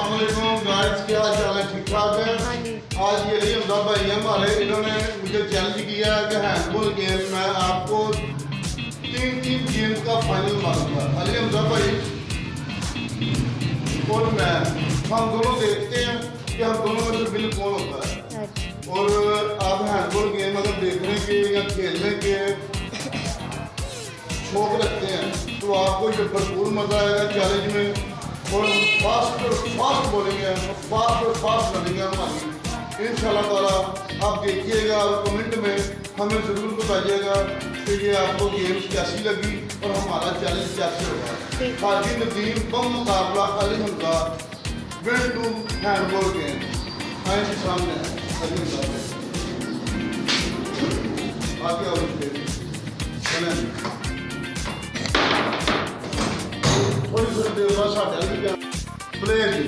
अस्सलाम वालेकुम गाइस, क्या हाल चाल है? ठीक ठाक है। आज ये अली हमजा भाई हमारे, इन्होंने मुझे चैलेंज किया है कि हैंडबॉल गेम में आपको तीन गेम का फाइनल मारूंगा। अली हमजा भाई और मैं, हम दोनों देखते हैं कि हम दोनों में से बिल कौन होता है। और आप हैंडबॉल गेम अगर देखने के या खेलने के शौक रखते हैं तो आपको ये भरपूर मजा आएगा चैलेंज में। और फास्ट बोलेंगे, फास्ट लड़ेंगे हमारी इंशाल्लाह ताला। आप देखिएगा और कमेंट में हमें ज़रूर बताइएगा कि ये आपको गेम्स कैसी लगी और हमारा चैलेंज कैसे होगा। हाजी नदीम कम मुकाबला Ali Hamza win two handball game. आए के सामने अली हमजा आगे और प्लेयर जी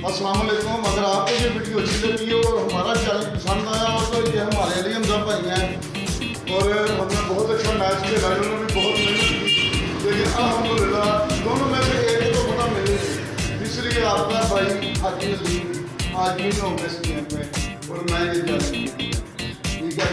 अस्सलाम वालेकुम। अगर आपको ये वीडियो अच्छी लगी हो और हमारा चैनल पसंद आया हो तो ये हमारे अली हमजा भाई हैं और हमने बहुत अच्छा मैच खेला, उन्होंने भी बहुत मेहनत की, लेकिन अल्हम्दुलिल्लाह दोनों में से एक तो पता मिले, इसलिए आपका भाई हाजी नदीम आज भी होंगे इस गेम में और मैं ये चैलेंज ठीक है।